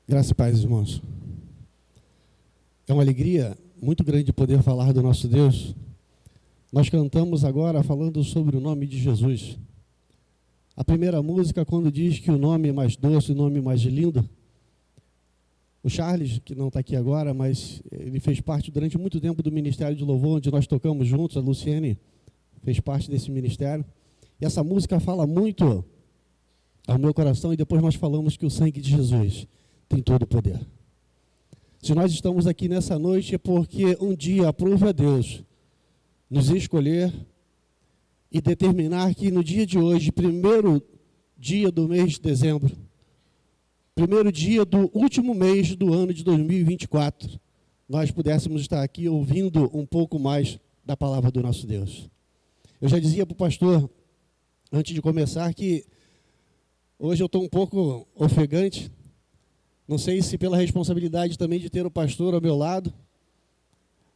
Graças e paz, irmãos. É uma alegria muito grande poder falar do nosso Deus. Nós cantamos agora falando sobre o nome de Jesus. A primeira música, quando diz que o nome é mais doce, o nome mais lindo, o Charles, que não está aqui agora, mas ele fez parte durante muito tempo do Ministério de Louvor, onde nós tocamos juntos, a Luciene fez parte desse ministério. E essa música fala muito ao meu coração, e depois nós falamos que o sangue de Jesus tem todo o poder. Se nós estamos aqui nessa noite é porque um dia aprove a Deus nos escolher e determinar que no dia de hoje, primeiro dia do mês de dezembro, primeiro dia do último mês do ano de 2024, nós pudéssemos estar aqui ouvindo um pouco mais da palavra do nosso Deus. Eu já dizia para o pastor, antes de começar, que hoje eu estou um pouco ofegante. Não sei se pela responsabilidade também de ter o pastor ao meu lado,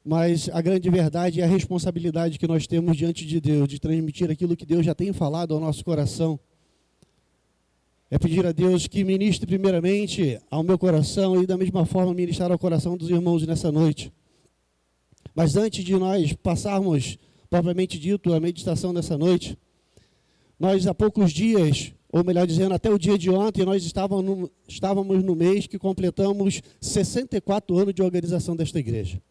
mas a grande verdade é a responsabilidade que nós temos diante de Deus, de transmitir aquilo que Deus já tem falado ao nosso coração. É pedir a Deus que ministre primeiramente ao meu coração e da mesma forma ministrar ao coração dos irmãos nessa noite. Mas antes de nós passarmos, propriamente dito, a meditação dessa noite, nós há poucos dias, ou melhor dizendo, até o dia de ontem, nós estávamos no mês que completamos 64 anos de organização desta igreja.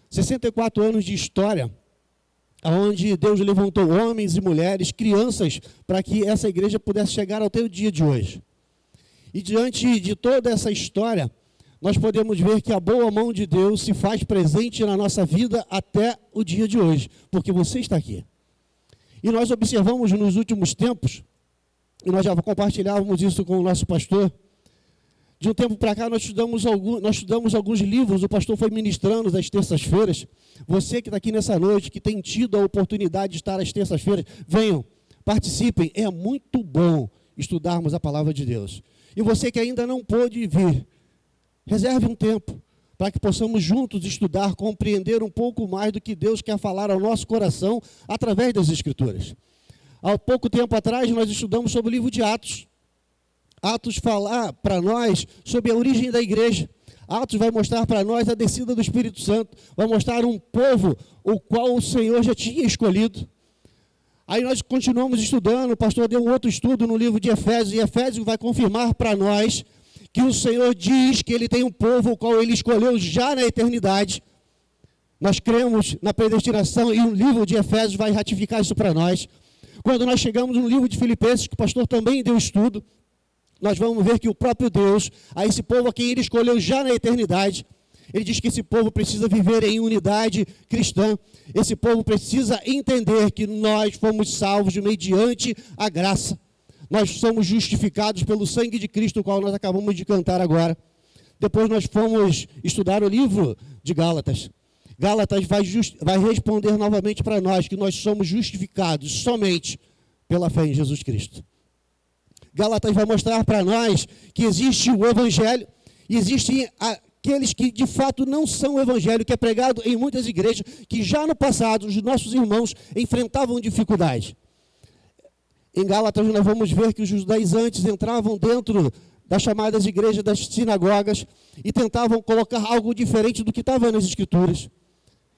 64 anos de história, onde Deus levantou homens e mulheres, crianças, para que essa igreja pudesse chegar até o dia de hoje. E diante de toda essa história, nós podemos ver que a boa mão de Deus se faz presente na nossa vida até o dia de hoje, porque você está aqui. E nós observamos nos últimos tempos, e nós já compartilhávamos isso com o nosso pastor, de um tempo para cá nós estudamos alguns livros, o pastor foi ministrando às terças-feiras. Você que está aqui nessa noite, que tem tido a oportunidade de estar às terças-feiras, venham, participem, é muito bom estudarmos a palavra de Deus. E você que ainda não pôde vir, reserve um tempo, para que possamos juntos estudar, compreender um pouco mais do que Deus quer falar ao nosso coração através das Escrituras. Há pouco tempo atrás, nós estudamos sobre o livro de Atos. Atos fala para nós sobre a origem da igreja. Atos vai mostrar para nós a descida do Espírito Santo. Vai mostrar um povo o qual o Senhor já tinha escolhido. Aí nós continuamos estudando, o pastor deu um outro estudo no livro de Efésios, e Efésios vai confirmar para nós que o Senhor diz que ele tem um povo o qual ele escolheu já na eternidade. Nós cremos na predestinação e o livro de Efésios vai ratificar isso para nós. Quando nós chegamos no livro de Filipenses, que o pastor também deu estudo, nós vamos ver que o próprio Deus, a esse povo a quem ele escolheu já na eternidade, ele diz que esse povo precisa viver em unidade cristã. Esse povo precisa entender que nós fomos salvos mediante a graça. Nós somos justificados pelo sangue de Cristo, o qual nós acabamos de cantar agora. Depois nós fomos estudar o livro de Gálatas. Gálatas vai responder novamente para nós que nós somos justificados somente pela fé em Jesus Cristo. Gálatas vai mostrar para nós que existe o Evangelho, e existem aqueles que de fato não são o Evangelho, que é pregado em muitas igrejas, que já no passado os nossos irmãos enfrentavam dificuldade. Em Gálatas nós vamos ver que os judaizantes entravam dentro das chamadas igrejas, das sinagogas, e tentavam colocar algo diferente do que estava nas Escrituras.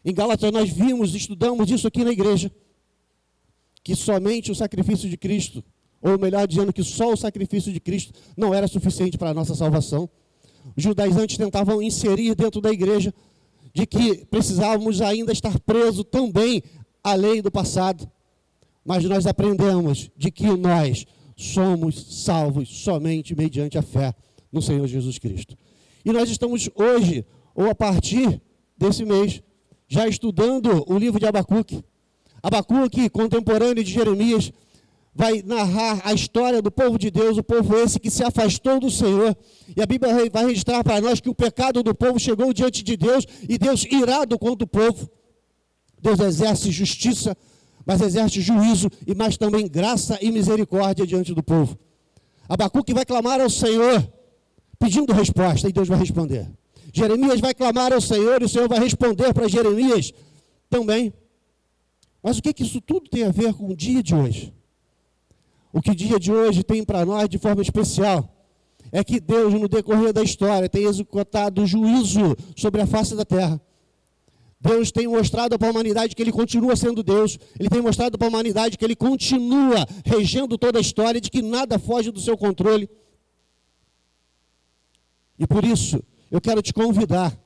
Em Gálatas nós estudamos isso aqui na igreja, que somente o sacrifício de Cristo, ou melhor dizendo que só o sacrifício de Cristo não era suficiente para a nossa salvação. Os judaizantes tentavam inserir dentro da igreja de que precisávamos ainda estar presos também à lei do passado. Mas nós aprendemos de que nós somos salvos somente mediante a fé no Senhor Jesus Cristo. E nós estamos hoje, ou a partir desse mês, já estudando o livro de Abacuque. Abacuque, contemporâneo de Jeremias, vai narrar a história do povo de Deus, o povo esse que se afastou do Senhor. E a Bíblia vai registrar para nós que o pecado do povo chegou diante de Deus, e Deus irado contra o povo. Deus exerce justiça, mas exerce juízo, e mais também graça e misericórdia diante do povo. Abacuque vai clamar ao Senhor, pedindo resposta, e Deus vai responder. Jeremias vai clamar ao Senhor, e o Senhor vai responder para Jeremias também. Mas o que isso tudo tem a ver com o dia de hoje? O que o dia de hoje tem para nós de forma especial é que Deus, no decorrer da história, tem executado juízo sobre a face da terra. Deus tem mostrado para a humanidade que Ele continua sendo Deus. Ele tem mostrado para a humanidade que Ele continua regendo toda a história, de que nada foge do seu controle. E por isso, eu quero te convidar.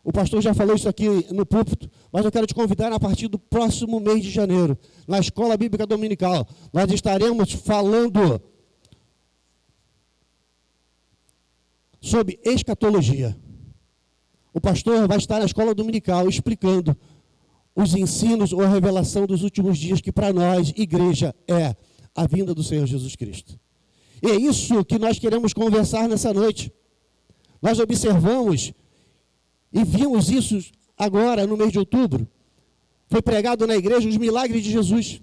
O pastor já falou isso aqui no púlpito, mas eu quero te convidar a partir do próximo mês de janeiro, na Escola Bíblica Dominical. Nós estaremos falando sobre escatologia. O pastor vai estar na escola dominical explicando os ensinos ou a revelação dos últimos dias, que para nós, igreja, é a vinda do Senhor Jesus Cristo. E é isso que nós queremos conversar nessa noite. Nós observamos e vimos isso agora no mês de outubro. Foi pregado na igreja os milagres de Jesus.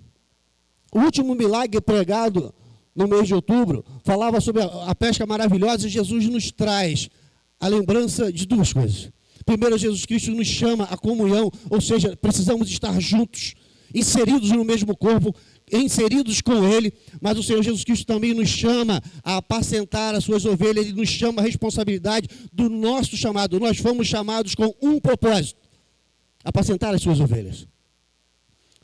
O último milagre pregado no mês de outubro falava sobre a pesca maravilhosa, e Jesus nos traz a lembrança de duas coisas. Primeiro, Jesus Cristo nos chama à comunhão, ou seja, precisamos estar juntos, inseridos no mesmo corpo, inseridos com Ele, mas o Senhor Jesus Cristo também nos chama a apacentar as suas ovelhas. Ele nos chama a responsabilidade do nosso chamado. Nós fomos chamados com um propósito: apacentar as suas ovelhas.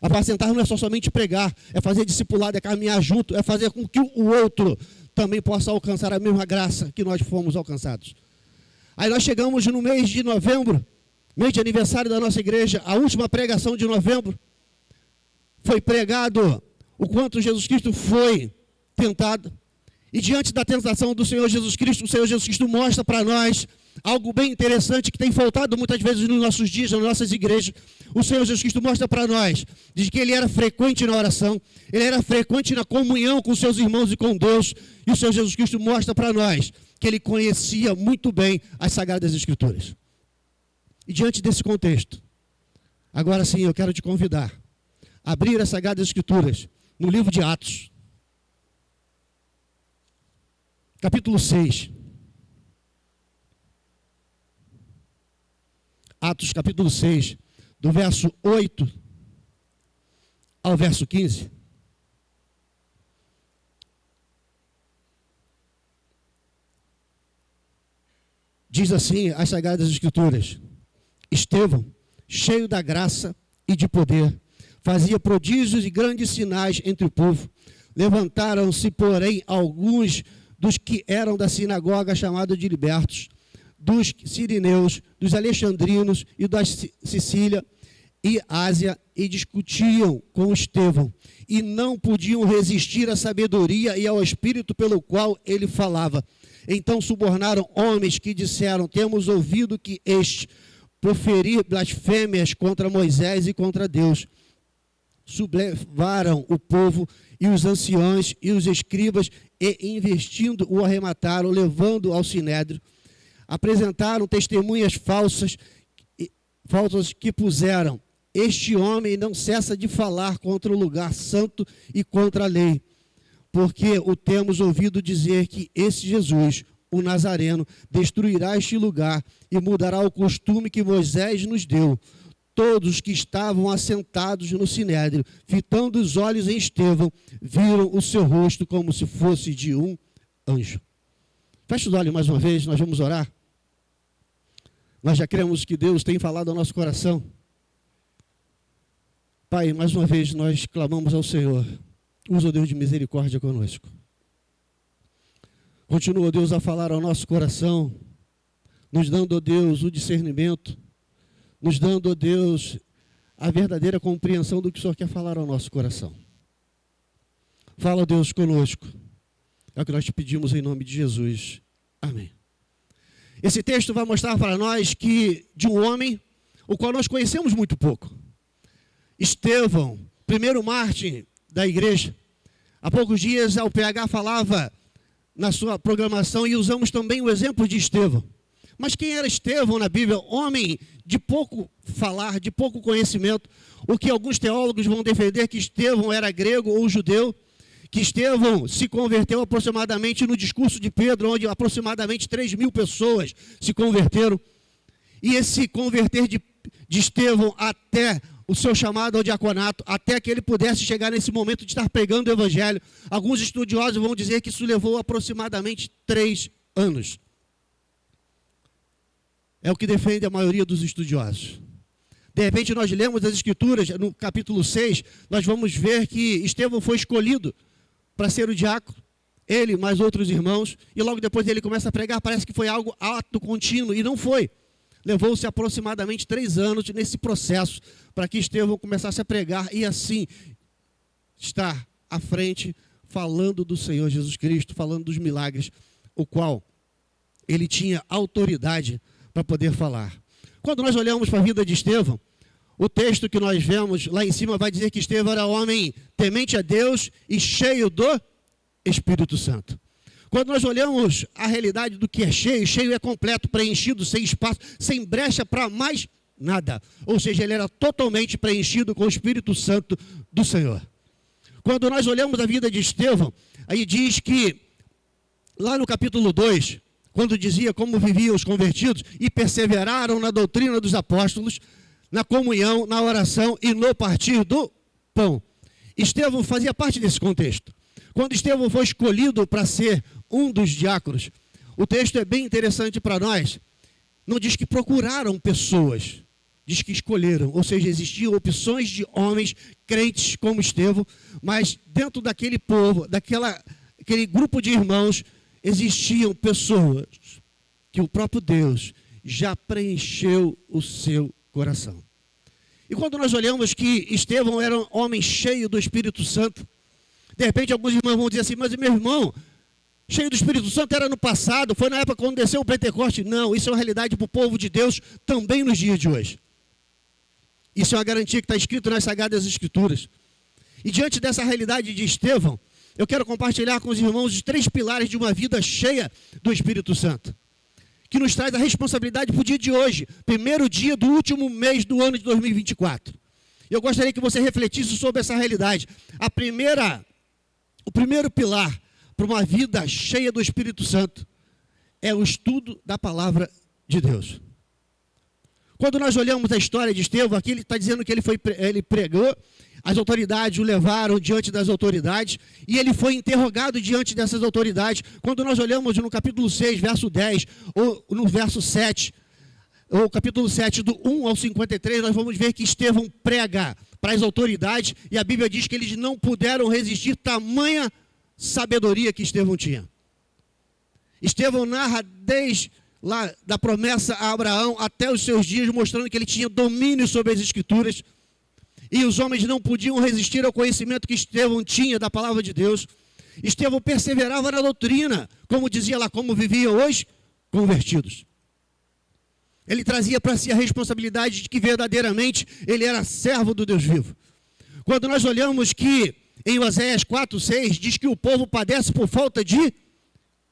Apacentar não é só somente pregar, é fazer discipulado, é caminhar junto, é fazer com que o outro também possa alcançar a mesma graça que nós fomos alcançados. Aí nós chegamos no mês de novembro, mês de aniversário da nossa igreja, a última pregação de novembro. Foi pregado o quanto Jesus Cristo foi tentado. E diante da tentação do Senhor Jesus Cristo, o Senhor Jesus Cristo mostra para nós algo bem interessante que tem faltado muitas vezes nos nossos dias, nas nossas igrejas. O Senhor Jesus Cristo mostra para nós, diz que Ele era frequente na oração, Ele era frequente na comunhão com seus irmãos e com Deus. E o Senhor Jesus Cristo mostra para nós que Ele conhecia muito bem as Sagradas Escrituras. E diante desse contexto, agora sim eu quero te convidar a abrir as Sagradas Escrituras no livro de Atos, capítulo 6. Atos, capítulo 6, do verso 8 ao verso 15. Diz assim as Sagradas Escrituras: Estevão, cheio da graça e de poder, fazia prodígios e grandes sinais entre o povo. Levantaram-se, porém, alguns dos que eram da sinagoga chamada de libertos, dos sirineus, dos alexandrinos e da Sicília e Ásia, e discutiam com Estevão, e não podiam resistir à sabedoria e ao espírito pelo qual ele falava. Então subornaram homens que disseram: temos ouvido que este proferir blasfêmias contra Moisés e contra Deus. Sublevaram o povo e os anciãos e os escribas, e investindo o arremataram, levando ao sinédrio. Apresentaram testemunhas falsas que puseram: este homem não cessa de falar contra o lugar santo e contra a lei, porque o temos ouvido dizer que esse Jesus, o Nazareno, destruirá este lugar e mudará o costume que Moisés nos deu. Todos que estavam assentados no sinédrio, fitando os olhos em Estevão, viram o seu rosto como se fosse de um anjo. Feche os olhos mais uma vez, nós vamos orar. Nós já cremos que Deus tem falado ao nosso coração. Pai, mais uma vez nós clamamos ao Senhor. Usa, Deus de misericórdia conosco. Continua, Deus, a falar ao nosso coração, nos dando, Deus, o discernimento, nos dando, Deus, a verdadeira compreensão do que o Senhor quer falar ao nosso coração. Fala, Deus, conosco. É o que nós te pedimos em nome de Jesus. Amém. Esse texto vai mostrar para nós que de um homem, o qual nós conhecemos muito pouco. Estevão, primeiro mártir da igreja. Há poucos dias o PH falava na sua programação e usamos também o exemplo de Estevão. Mas quem era Estevão na Bíblia? Homem de pouco falar, de pouco conhecimento. O que alguns teólogos vão defender que Estevão era grego ou judeu, que Estevão se converteu aproximadamente no discurso de Pedro, onde aproximadamente 3.000 pessoas se converteram. E esse converter de Estevão até o seu chamado ao diaconato, até que ele pudesse chegar nesse momento de estar pregando o evangelho. Alguns estudiosos vão dizer que isso levou aproximadamente 3 anos. É o que defende a maioria dos estudiosos. De repente nós lemos as Escrituras, no capítulo 6, nós vamos ver que Estevão foi escolhido para ser o diácono, ele mais outros irmãos, e logo depois ele começa a pregar, parece que foi algo ato contínuo, e não foi. Levou-se aproximadamente 3 anos nesse processo, para que Estevão começasse a pregar, e assim estar à frente, falando do Senhor Jesus Cristo, falando dos milagres, o qual ele tinha autoridade para poder falar. Quando nós olhamos para a vida de Estevão, o texto que nós vemos lá em cima vai dizer que Estevão era homem temente a Deus e cheio do Espírito Santo. Quando nós olhamos a realidade do que é cheio, cheio é completo, preenchido, sem espaço, sem brecha para mais nada. Ou seja, ele era totalmente preenchido com o Espírito Santo do Senhor. Quando nós olhamos a vida de Estevão, aí diz que, lá no capítulo 2, quando dizia como viviam os convertidos e perseveraram na doutrina dos apóstolos, na comunhão, na oração e no partir do pão. Estevão fazia parte desse contexto. Quando Estevão foi escolhido para ser um dos diáconos, o texto é bem interessante para nós. Não diz que procuraram pessoas, diz que escolheram. Ou seja, existiam opções de homens crentes como Estevão, mas dentro daquele povo, aquele grupo de irmãos, existiam pessoas que o próprio Deus já preencheu o seu coração. E quando nós olhamos que Estevão era um homem cheio do Espírito Santo, de repente alguns irmãos vão dizer assim, mas meu irmão, cheio do Espírito Santo era no passado, foi na época quando desceu o Pentecoste. Não, isso é uma realidade para o povo de Deus também nos dias de hoje. Isso é uma garantia que está escrito nas Sagradas Escrituras. E diante dessa realidade de Estevão, eu quero compartilhar com os irmãos os 3 pilares de uma vida cheia do Espírito Santo, que nos traz a responsabilidade para o dia de hoje, primeiro dia do último mês do ano de 2024. Eu gostaria que você refletisse sobre essa realidade. O primeiro pilar para uma vida cheia do Espírito Santo é o estudo da palavra de Deus. Quando nós olhamos a história de Estevão, aqui ele está dizendo que ele pregou, as autoridades o levaram diante das autoridades e ele foi interrogado diante dessas autoridades. Quando nós olhamos no capítulo 6, verso 10, ou no verso 7, ou capítulo 7, do 1 ao 53, nós vamos ver que Estevão prega para as autoridades e a Bíblia diz que eles não puderam resistir tamanha sabedoria que Estevão tinha. Estevão narra desde lá da promessa a Abraão até os seus dias, mostrando que ele tinha domínio sobre as Escrituras. E os homens não podiam resistir ao conhecimento que Estevão tinha da palavra de Deus. Estevão perseverava na doutrina, como dizia lá, como viviam os convertidos. Ele trazia para si a responsabilidade de que verdadeiramente ele era servo do Deus vivo. Quando nós olhamos que em Oséias 4:6 diz que o povo padece por falta de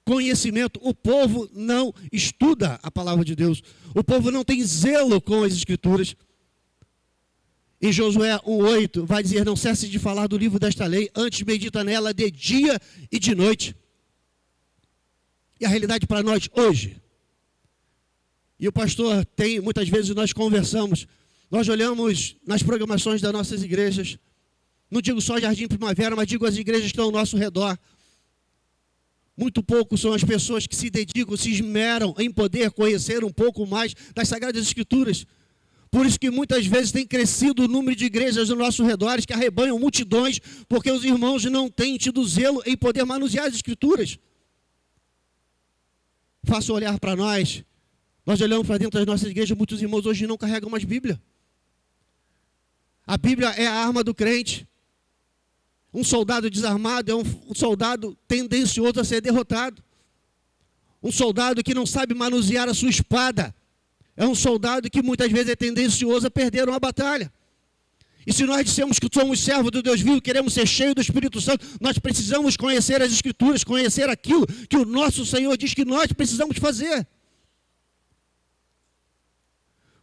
conhecimento. O povo não estuda a palavra de Deus. O povo não tem zelo com as Escrituras. Em Josué 1:8 vai dizer, não cesse de falar do livro desta lei, antes medita nela de dia e de noite. E a realidade para nós hoje, e o pastor tem, muitas vezes nós conversamos, nós olhamos nas programações das nossas igrejas, não digo só Jardim Primavera, mas digo as igrejas que estão ao nosso redor. Muito pouco são as pessoas que se dedicam, se esmeram em poder conhecer um pouco mais das Sagradas Escrituras. Por isso que muitas vezes tem crescido o número de igrejas ao nosso redor que arrebanham multidões, porque os irmãos não têm tido zelo em poder manusear as Escrituras. Faça olhar para nós olhamos para dentro das nossas igrejas, muitos irmãos hoje não carregam mais Bíblia. A Bíblia é a arma do crente. Um soldado desarmado é um soldado tendencioso a ser derrotado. Um soldado que não sabe manusear a sua espada é um soldado que muitas vezes é tendencioso a perder uma batalha. E se nós dissemos que somos servos do Deus vivo, queremos ser cheios do Espírito Santo, nós precisamos conhecer as Escrituras, conhecer aquilo que o nosso Senhor diz que nós precisamos fazer.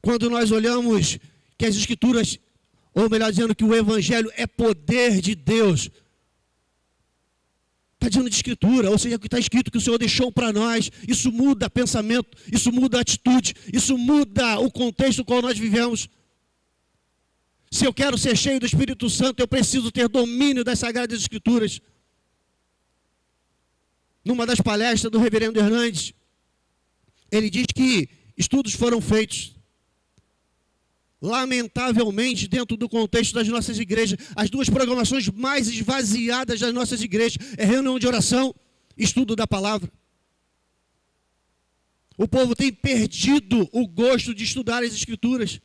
Quando nós olhamos que as Escrituras, ou melhor dizendo, que o Evangelho é poder de Deus, está dizendo de Escritura, ou seja, o que está escrito que o Senhor deixou para nós, isso muda pensamento, isso muda atitude, isso muda o contexto no qual nós vivemos. Se eu quero ser cheio do Espírito Santo, eu preciso ter domínio das Sagradas Escrituras. numa das palestras do reverendo Hernandes, ele diz que estudos foram feitos, lamentavelmente, dentro do contexto das nossas igrejas, as duas programações mais esvaziadas das nossas igrejas é reunião de oração, estudo da palavra. O povo tem perdido o gosto de estudar as Escrituras.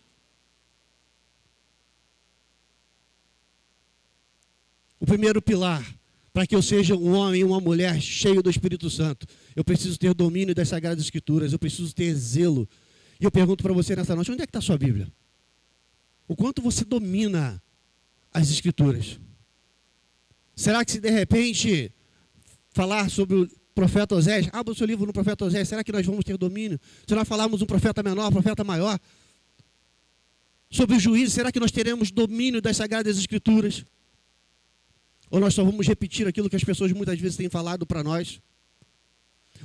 O primeiro pilar, para que eu seja um homem e uma mulher cheio do Espírito Santo, eu preciso ter domínio das Sagradas Escrituras, eu preciso ter zelo. E eu pergunto para você nessa noite, onde é que está a sua Bíblia? O quanto você domina as Escrituras? Será que se de repente falar sobre o profeta Osés, abra o seu livro no profeta Osés, será que nós vamos ter domínio? Se nós falarmos um profeta menor, um profeta maior, sobre o juízo, será que nós teremos domínio das Sagradas Escrituras? Ou nós só vamos repetir aquilo que as pessoas muitas vezes têm falado para nós?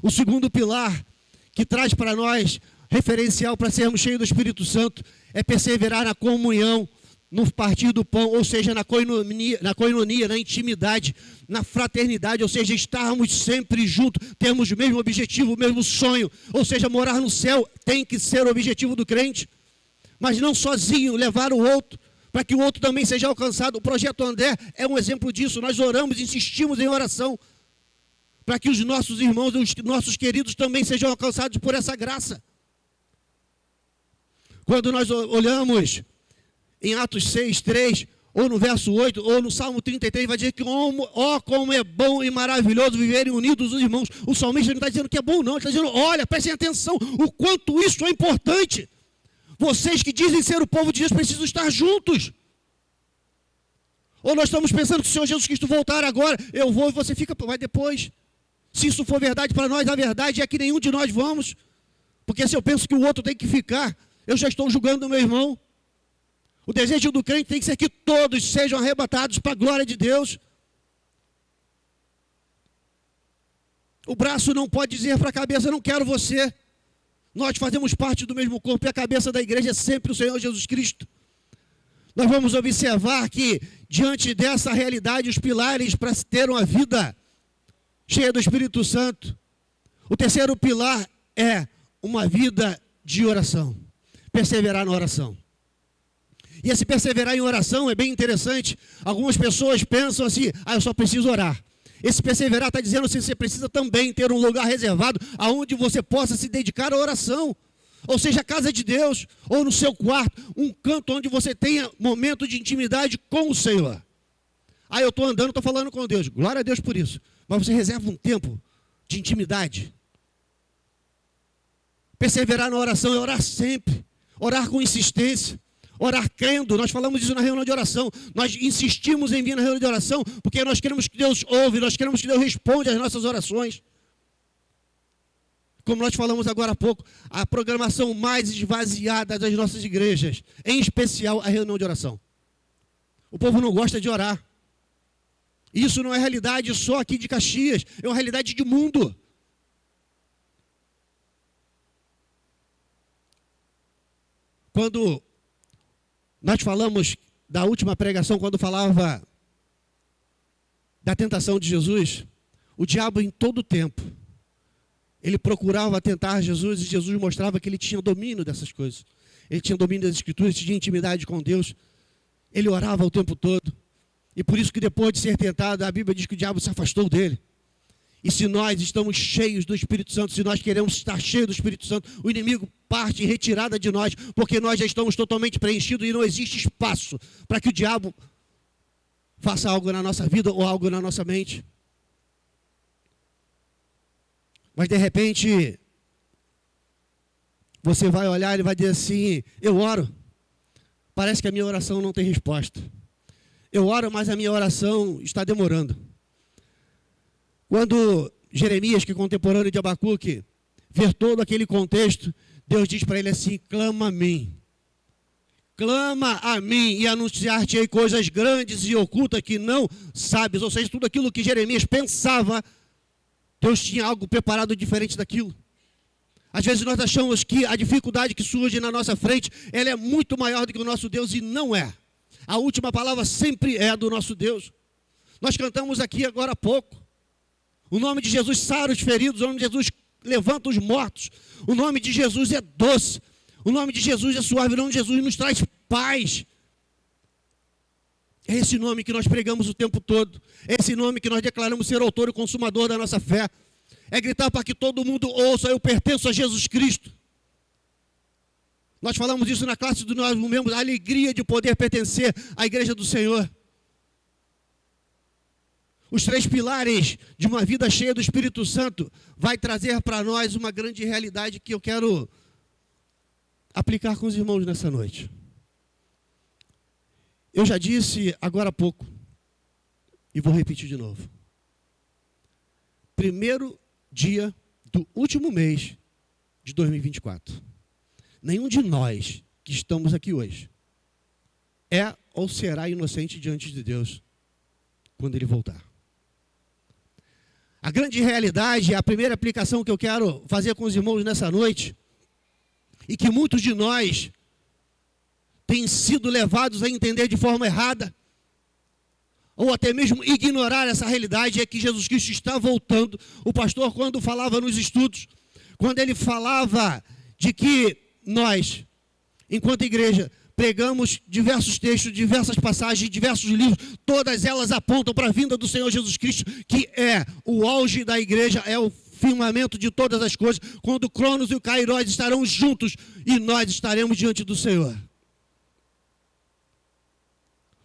O segundo pilar que traz para nós referencial para sermos cheios do Espírito Santo é perseverar na comunhão, no partir do pão, ou seja, na coinonia, na intimidade, na fraternidade, ou seja, estarmos sempre juntos, termos o mesmo objetivo, o mesmo sonho, ou seja, morar no céu tem que ser o objetivo do crente, mas não sozinho, levar o outro, para que o outro também seja alcançado. O Projeto André é um exemplo disso. Nós oramos, insistimos em oração, para que os nossos irmãos, os nossos queridos também sejam alcançados por essa graça. Quando nós olhamos em Atos 6, 3, ou no verso 8, ou no Salmo 33, vai dizer que como é bom e maravilhoso viverem unidos os irmãos. O salmista não está dizendo que é bom não, ele está dizendo, olha, prestem atenção, o quanto isso é importante. Vocês que dizem ser o povo de Deus precisam estar juntos. Ou nós estamos pensando que o Senhor Jesus Cristo voltar agora, eu vou e você vai depois. Se isso for verdade para nós, a verdade é que nenhum de nós vamos. Porque se eu penso que o outro tem que ficar, eu já estou julgando o meu irmão. O desejo do crente tem que ser que todos sejam arrebatados para a glória de Deus. O braço não pode dizer para a cabeça, não quero você. Nós fazemos parte do mesmo corpo e a cabeça da igreja é sempre o Senhor Jesus Cristo. Nós vamos observar que, diante dessa realidade, os pilares para se ter uma vida cheia do Espírito Santo, o terceiro pilar é uma vida de oração. Perseverar na oração. E esse perseverar em oração é bem interessante. Algumas pessoas pensam assim, eu só preciso orar. Esse perseverar está dizendo assim, você precisa também ter um lugar reservado aonde você possa se dedicar à oração. Ou seja, a casa de Deus, ou no seu quarto, um canto onde você tenha momento de intimidade com o Senhor. Eu estou andando, estou falando com Deus. Glória a Deus por isso. Mas você reserva um tempo de intimidade. Perseverar na oração é orar sempre. Orar com insistência. Orar crendo, nós falamos isso na reunião de oração. Nós insistimos em vir na reunião de oração porque nós queremos que Deus ouve, nós queremos que Deus responda às nossas orações. Como nós falamos agora há pouco, a programação mais esvaziada das nossas igrejas, em especial a reunião de oração. O povo não gosta de orar. Isso não é realidade só aqui de Caxias, é uma realidade de mundo. Quando nós falamos da última pregação, quando falava da tentação de Jesus, o diabo em todo o tempo, ele procurava tentar Jesus e Jesus mostrava que ele tinha domínio dessas coisas. Ele tinha domínio das Escrituras, tinha intimidade com Deus. Ele orava o tempo todo. E por isso que depois de ser tentado, a Bíblia diz que o diabo se afastou dele. E se nós estamos cheios do Espírito Santo, se nós queremos estar cheios do Espírito Santo, o inimigo parte em retirada de nós, porque nós já estamos totalmente preenchidos e não existe espaço para que o diabo faça algo na nossa vida ou algo na nossa mente. Mas de repente, você vai olhar e vai dizer assim, eu oro, parece que a minha oração não tem resposta. Eu oro, mas a minha oração está demorando. Quando Jeremias, que é contemporâneo de Abacuque, vê todo aquele contexto, Deus diz para ele assim, clama a mim. Clama a mim e anunciar-te-ei coisas grandes e ocultas que não sabes. Ou seja, tudo aquilo que Jeremias pensava, Deus tinha algo preparado diferente daquilo. Às vezes nós achamos que a dificuldade que surge na nossa frente, ela é muito maior do que o nosso Deus e não é. A última palavra sempre é a do nosso Deus. Nós cantamos aqui agora há pouco. O nome de Jesus sara os feridos, o nome de Jesus levanta os mortos. O nome de Jesus é doce. O nome de Jesus é suave, o nome de Jesus nos traz paz. É esse nome que nós pregamos o tempo todo. É esse nome que nós declaramos ser autor e consumador da nossa fé. É gritar para que todo mundo ouça: eu pertenço a Jesus Cristo. Nós falamos isso na classe dos nossos membros, a alegria de poder pertencer à igreja do Senhor. Os 3 pilares de uma vida cheia do Espírito Santo vai trazer para nós uma grande realidade que eu quero aplicar com os irmãos nessa noite. Eu já disse agora há pouco, e vou repetir de novo. Primeiro dia do último mês de 2024. Nenhum de nós que estamos aqui hoje é ou será inocente diante de Deus quando Ele voltar. A grande realidade, a primeira aplicação que eu quero fazer com os irmãos nessa noite, e que muitos de nós têm sido levados a entender de forma errada, ou até mesmo ignorar essa realidade, é que Jesus Cristo está voltando. O pastor, quando falava nos estudos, quando ele falava de que nós, enquanto igreja, pregamos diversos textos, diversas passagens, diversos livros, todas elas apontam para a vinda do Senhor Jesus Cristo, que é o auge da igreja, é o firmamento de todas as coisas, quando o Cronos e o Kairos estarão juntos e nós estaremos diante do Senhor.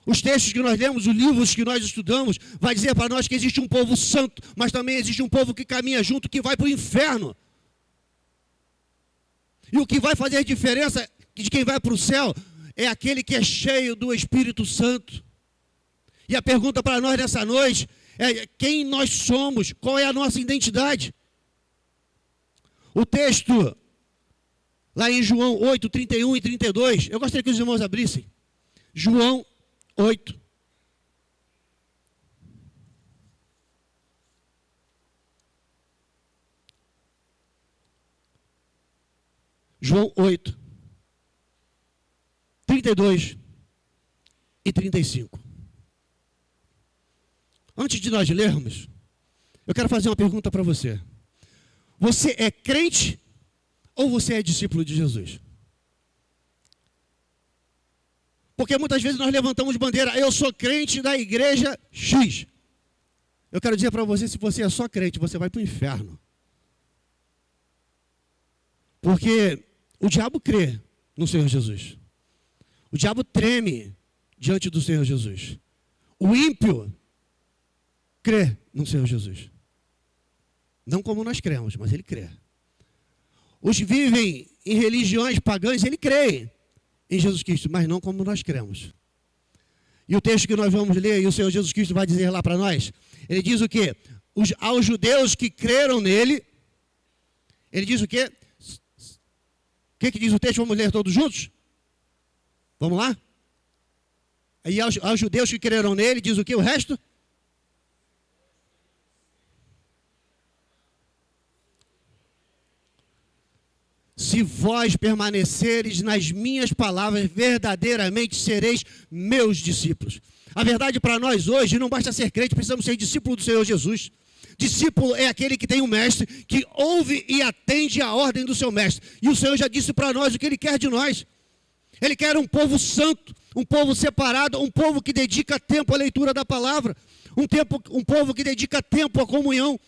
Os textos que nós lemos, os livros que nós estudamos, vai dizer para nós que existe um povo santo, mas também existe um povo que caminha junto, que vai para o inferno. E o que vai fazer diferença de quem vai para o céu é aquele que é cheio do Espírito Santo. E a pergunta para nós nessa noite é: quem nós somos? Qual é a nossa identidade? O texto, lá em João 8, 31 e 32, eu gostaria que os irmãos abrissem. João 8. João 8, 32 e 35. Antes de nós lermos, eu quero fazer uma pergunta para você. Você é crente ou você é discípulo de Jesus? Porque muitas vezes nós levantamos bandeira: eu sou crente da igreja X. Eu quero dizer para você, se você é só crente, você vai para o inferno. Porque o diabo crê no Senhor Jesus. O diabo treme diante do Senhor Jesus. O ímpio crê no Senhor Jesus. Não como nós cremos, mas ele crê. Os que vivem em religiões pagãs, ele crê em Jesus Cristo, mas não como nós cremos. E o texto que nós vamos ler, e o Senhor Jesus Cristo vai dizer lá para nós, ele diz o quê? Aos judeus que creram nele, ele diz o quê? O que diz o texto? Vamos ler todos juntos? Vamos lá? E aos judeus que creram nele, diz o quê? O resto? Se vós permaneceres nas minhas palavras, verdadeiramente sereis meus discípulos. A verdade para nós hoje, não basta ser crente, precisamos ser discípulo do Senhor Jesus. Discípulo é aquele que tem um mestre, que ouve e atende à ordem do seu mestre. E o Senhor já disse para nós o que Ele quer de nós. Ele quer um povo santo, um povo separado, um povo que dedica tempo à leitura da palavra, um povo que dedica tempo à comunhão,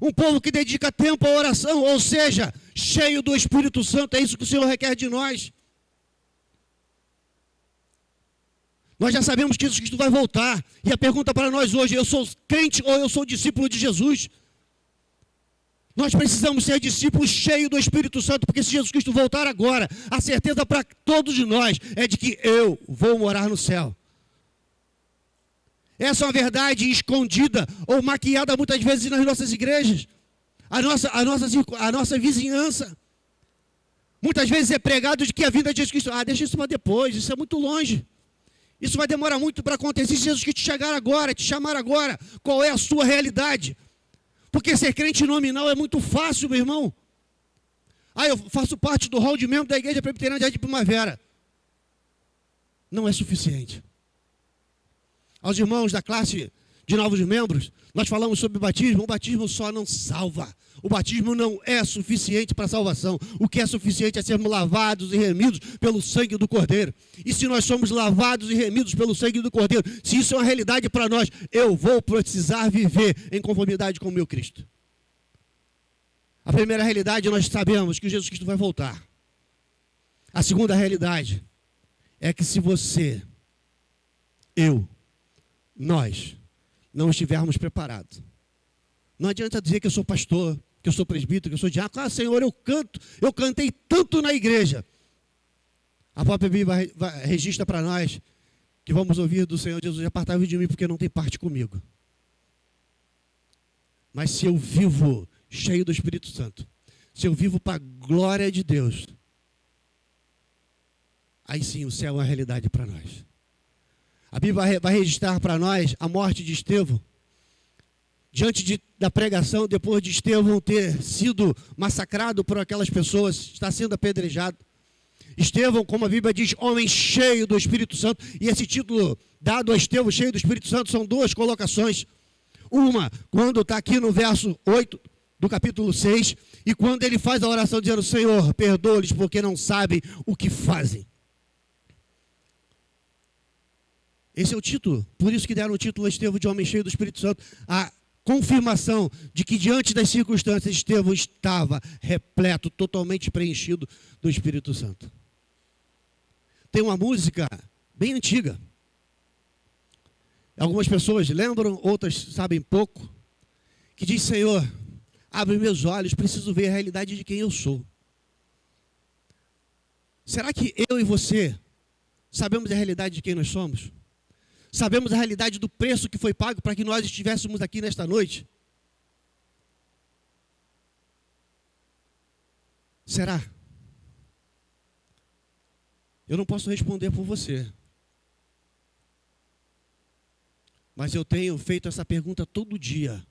um povo que dedica tempo à oração, ou seja, cheio do Espírito Santo. É isso que o Senhor requer de nós. Nós já sabemos que Jesus Cristo vai voltar. E a pergunta para nós hoje: eu sou crente ou eu sou discípulo de Jesus? Nós precisamos ser discípulos cheios do Espírito Santo, porque se Jesus Cristo voltar agora, a certeza para todos de nós é de que eu vou morar no céu. Essa é uma verdade escondida ou maquiada muitas vezes nas nossas igrejas, a nossa vizinhança. Muitas vezes é pregado de que a vinda de Jesus Cristo, deixa isso para depois, isso é muito longe. Isso vai demorar muito para acontecer. Se Jesus Cristo chegar agora, te chamar agora, qual é a sua realidade? Porque ser crente nominal é muito fácil, meu irmão. Eu faço parte do hall de membro da Igreja Presbiteriana de Jardim Primavera. Não é suficiente. Aos irmãos da classe de novos membros, nós falamos sobre batismo. O batismo só não salva. O batismo não é suficiente para a salvação. O que é suficiente é sermos lavados e remidos pelo sangue do Cordeiro. E se nós somos lavados e remidos pelo sangue do Cordeiro, se isso é uma realidade para nós, eu vou precisar viver em conformidade com o meu Cristo. A primeira realidade, nós sabemos que Jesus Cristo vai voltar. A segunda realidade é que se você, nós não estivermos preparados, não adianta dizer que eu sou pastor, que eu sou presbítero, que eu sou diácono. Senhor, eu cantei tanto na igreja. A própria Bíblia registra para nós que vamos ouvir do Senhor Jesus: apartai-vos de mim, porque não tem parte comigo. Mas se eu vivo cheio do Espírito Santo, se eu vivo para a glória de Deus, aí sim o céu é uma realidade para nós. A Bíblia vai registrar para nós a morte de Estevão. Diante da pregação, depois de Estevão ter sido massacrado por aquelas pessoas, está sendo apedrejado. Estevão, como a Bíblia diz, homem cheio do Espírito Santo. E esse título dado a Estevão, cheio do Espírito Santo, são duas colocações. Uma, quando está aqui no verso 8 do capítulo 6, e quando ele faz a oração dizendo: Senhor, perdoa-lhes porque não sabem o que fazem. Esse é o título, por isso que deram o título a Estevão de homem cheio do Espírito Santo. A confirmação de que diante das circunstâncias Estevão estava repleto, totalmente preenchido do Espírito Santo. Tem uma música bem antiga. Algumas pessoas lembram, outras sabem pouco, que diz: Senhor, abre meus olhos, preciso ver a realidade de quem eu sou. Será que eu e você sabemos a realidade de quem nós somos? Sabemos a realidade do preço que foi pago para que nós estivéssemos aqui nesta noite? Será? Eu não posso responder por você. Mas eu tenho feito essa pergunta todo dia.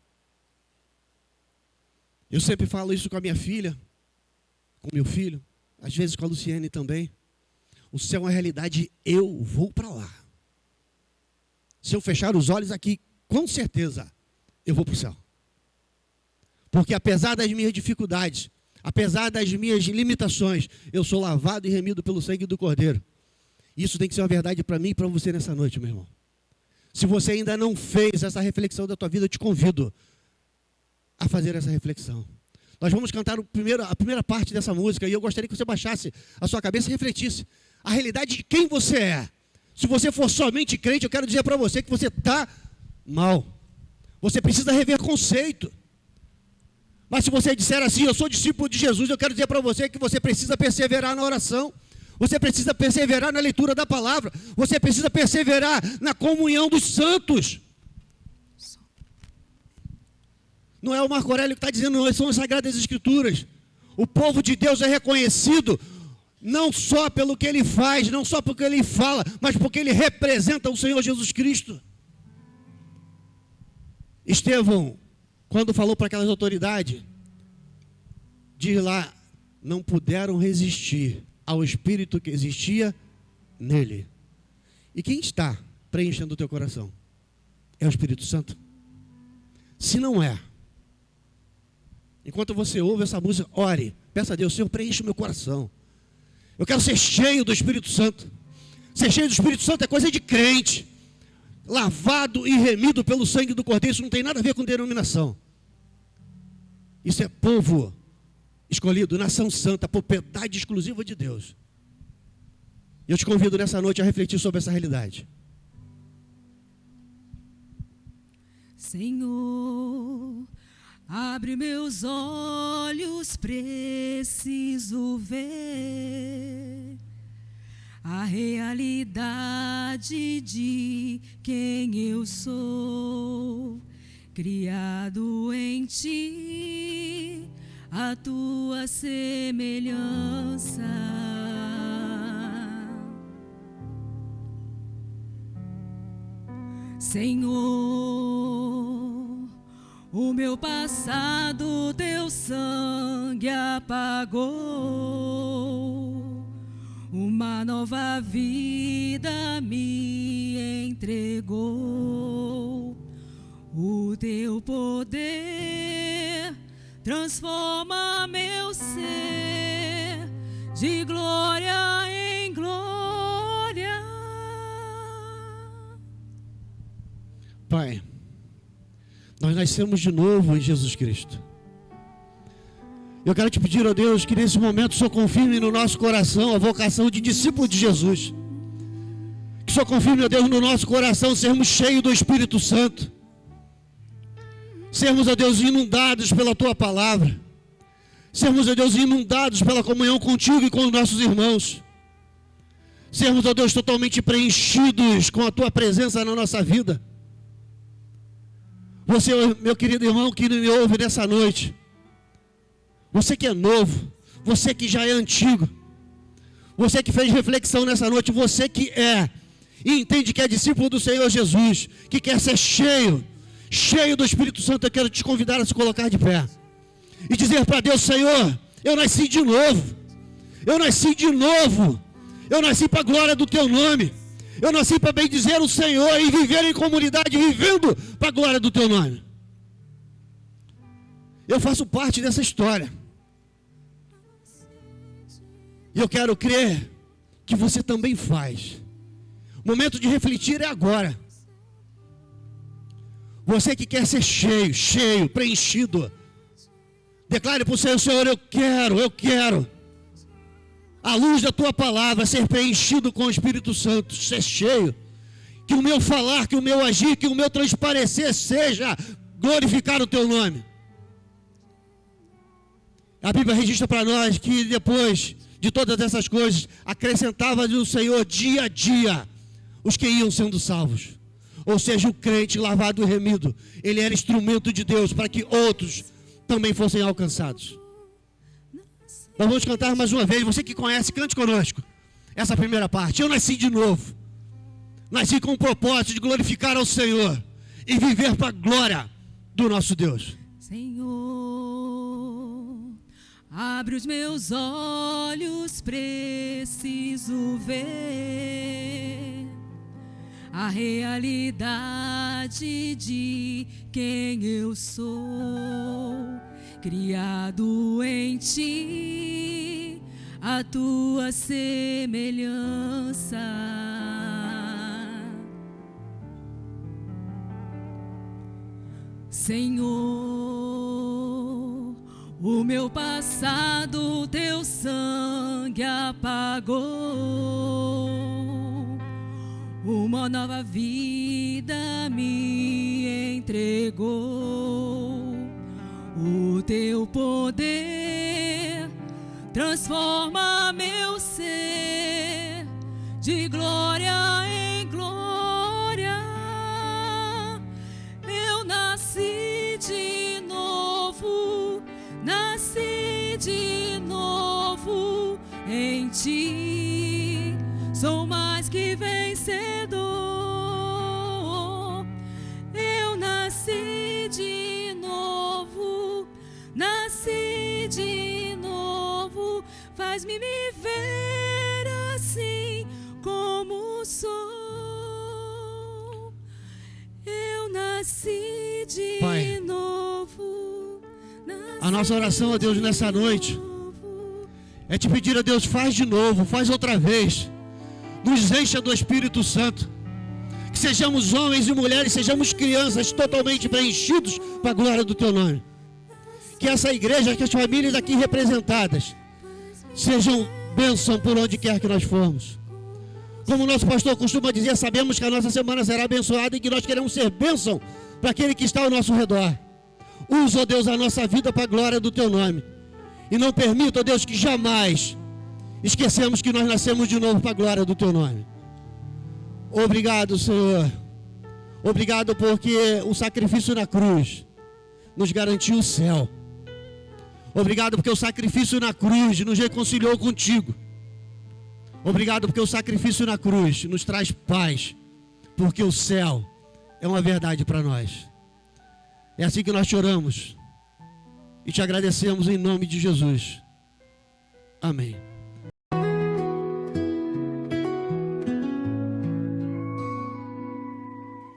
Eu sempre falo isso com a minha filha, com meu filho, às vezes com a Luciene também. O céu é uma realidade, eu vou para lá. Se eu fechar os olhos aqui, com certeza, eu vou para o céu. Porque apesar das minhas dificuldades, apesar das minhas limitações, eu sou lavado e remido pelo sangue do Cordeiro. Isso tem que ser uma verdade para mim e para você nessa noite, meu irmão. Se você ainda não fez essa reflexão da tua vida, eu te convido a fazer essa reflexão. Nós vamos cantar a primeira parte dessa música, e eu gostaria que você baixasse a sua cabeça e refletisse a realidade de quem você é. Se você for somente crente, eu quero dizer para você que você está mal. Você precisa rever conceito. Mas se você disser assim: eu sou discípulo de Jesus, eu quero dizer para você que você precisa perseverar na oração. Você precisa perseverar na leitura da palavra. Você precisa perseverar na comunhão dos santos. Não é o Marco Aurélio que está dizendo, não, são as Sagradas Escrituras. O povo de Deus é reconhecido não só pelo que ele faz, não só porque ele fala, mas porque ele representa o Senhor Jesus Cristo. Estevão, quando falou para aquelas autoridades, diz lá: não puderam resistir ao Espírito que existia nele. E quem está preenchendo o teu coração? É o Espírito Santo? Se não é, enquanto você ouve essa música, ore, peça a Deus: Senhor, preenche o meu coração. Eu quero ser cheio do Espírito Santo. Ser cheio do Espírito Santo é coisa de crente. Lavado e remido pelo sangue do Cordeiro. Isso não tem nada a ver com denominação. Isso é povo escolhido, nação santa, propriedade exclusiva de Deus. E eu te convido nessa noite a refletir sobre essa realidade. Senhor, abre meus olhos, preciso ver a realidade de quem eu sou, criado em ti, a tua semelhança. Senhor, o meu passado teu sangue apagou, uma nova vida me entregou. O teu poder transforma meu ser de glória em glória. Pai, nós nascemos de novo em Jesus Cristo. Eu quero te pedir, ó Deus, que nesse momento o Senhor confirme no nosso coração a vocação de discípulo de Jesus. Que o Senhor confirme, ó Deus, no nosso coração sermos cheios do Espírito Santo. Sermos, ó Deus, inundados pela Tua palavra. Sermos, ó Deus, inundados pela comunhão contigo e com os nossos irmãos. Sermos, ó Deus, totalmente preenchidos com a Tua presença na nossa vida. Você, meu querido irmão, que me ouve nessa noite. Você que é novo, você que já é antigo, você que fez reflexão nessa noite, você que é e entende que é discípulo do Senhor Jesus, que quer ser cheio do Espírito Santo, eu quero te convidar a se colocar de pé e dizer para Deus: Senhor, eu nasci de novo, eu nasci para a glória do Teu nome, eu nasci para bendizer o Senhor e viver em comunidade, vivendo para a glória do Teu nome. Eu faço parte dessa história. E eu quero crer que você também faz. O momento de refletir é agora. Você que quer ser cheio, preenchido. Declare para o Senhor: Senhor, eu quero. À luz da Tua palavra, ser preenchido com o Espírito Santo, ser cheio. Que o meu falar, que o meu agir, que o meu transparecer seja glorificar o Teu nome. A Bíblia registra para nós que depois de todas essas coisas, acrescentava o Senhor dia a dia os que iam sendo salvos. Ou seja, o crente lavado e remido, ele era instrumento de Deus para que outros também fossem alcançados. Nós vamos cantar mais uma vez. Você que conhece, cante conosco essa primeira parte. Eu nasci de novo. Nasci com o propósito de glorificar ao Senhor e viver para a glória do nosso Deus. Senhor, abre os meus olhos, preciso ver a realidade de quem eu sou, criado em Ti, a Tua semelhança. Senhor, o meu passado Teu sangue apagou, uma nova vida me entregou. O Teu poder transforma meu ser de glória em glória. Eu nasci de novo em Ti. Sou mais que vencedor. Eu nasci de novo, faz-me me ver assim como sou. Eu nasci de Pai, novo. A nossa oração a Deus nessa noite é te pedir a Deus: faz de novo, faz outra vez. Nos encha do Espírito Santo. Que sejamos homens e mulheres, sejamos crianças totalmente preenchidos para a glória do Teu nome. Que essa igreja, que as famílias aqui representadas sejam bênção por onde quer que nós formos. Como o nosso pastor costuma dizer, sabemos que a nossa semana será abençoada e que nós queremos ser bênção para aquele que está ao nosso redor. Usa, ó Deus, a nossa vida para a glória do Teu nome. E não permita, ó Deus, que jamais esquecemos que nós nascemos de novo para a glória do Teu nome. Obrigado, Senhor. Obrigado porque o sacrifício na cruz nos garantiu o céu. Obrigado porque o sacrifício na cruz nos reconciliou contigo. Obrigado porque o sacrifício na cruz nos traz paz, porque o céu é uma verdade para nós. É assim que nós te oramos e te agradecemos em nome de Jesus. Amém.